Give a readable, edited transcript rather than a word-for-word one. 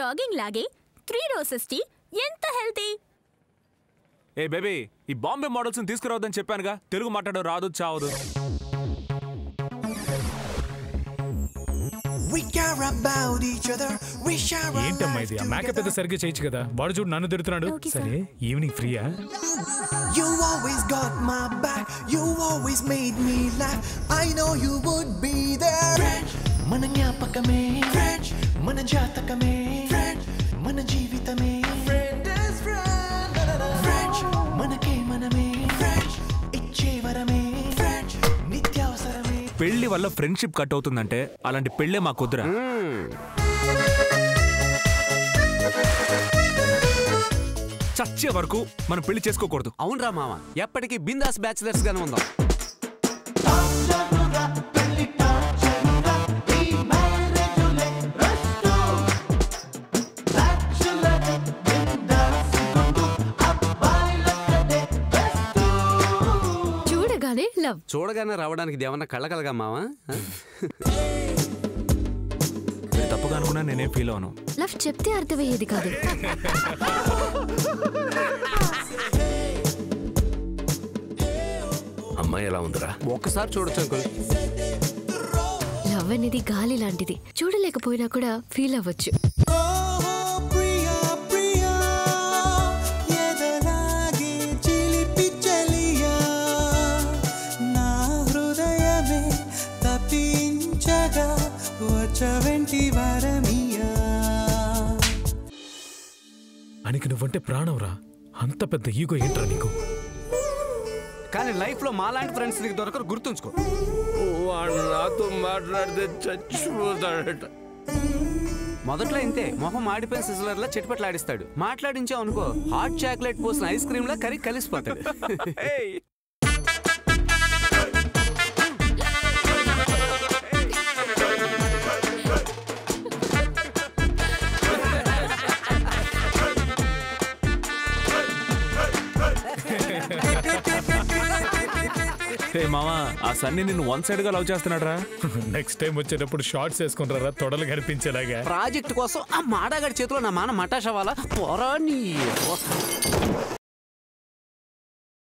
Jogging లాగే 3 roses tea ఎంత healthy. ఏ baby, ఈ బాంబే మోడల్స్ తీసుకురావద్దని చెప్పానుగా. తెలుగు మాట్లాడడం రాదు చావదు. ఏంటమ్మా ఇది? ఆ మేకప్ పెద్ద సరిగ్గా చేయొచ్చు కదా. వాడు చూడు నన్ను తిడుతున్నాడు. సరే evening ఫ్రీయా? You always got my back. You always made me laugh. I know you would be there. French, మన జ్ఞాపకమే. French, మన జాతకమే. French, మన జీవితమే. Friend is friend. French, మనకే మనమే. French, ఇచ్చే వరమే. French, నిత్యావసరమే. పెళ్లి వల్ల ఫ్రెండ్షిప్ కట్ అవుతుందంటే అలాంటి పెళ్లే మా కుదరా. చచ్చే వరకు మనం పెళ్లి చేసుకోకూడదు. అవునరా మామ, ఎప్పటికీ బిందాస్ బ్యాచిలర్స్ గానే ఉందాం. చూడగానే లవ్, చూడగానే రావడానికి దేవన్నా కళ్ళకలగా మామ. తప్పుగా అనుకున్నా నేనేం ఫీల్ అవను. లవ్ చెప్తే అర్థమయ్యేది కాదు. అమ్మాయి ఎలా ఉందిరా? ఒక్కసారి చూడొచ్చు అంకుల్. లవ్ అనేది గాలి లాంటిది, చూడలేకపోయినా కూడా ఫీల్ అవ్వచ్చు. అనికి నువ్వంటే ప్రాణం రా. అంత పెద్ద ఈగో ఏంట్రా నీకు? కానీ లైఫ్ లో మాలాంటి ఫ్రెండ్స్ నీకు దొరకరు, గుర్తుంచుకో. వాడు నాతో మాట్లాడితే చచ్చిపోతాడట. మొదట్లో ఇంతే, మొహం మాడిపోయిన సిజలర్లా చిట్పట్లు ఆడిస్తాడు. మాట్లాడించావు అనుకో, హాట్ చాక్లెట్ పోసిన ఐస్ క్రీమ్ లా కరిగి కలిసిపోతాడు. మామా, ఆ సన్ని నిన్ను వన్ సైడ్ గా లవ్ చేస్తున్నాడు రా. నెక్స్ట్ టైం వచ్చేటప్పుడు షార్ట్స్ వేసుకుంటారా తొడలు కనిపించేలాగా. ప్రాజెక్ట్ కోసం ఆ మాడాగడి చేతిలో నా మాన మటాష్ అవ్వాలా పోరా నీ.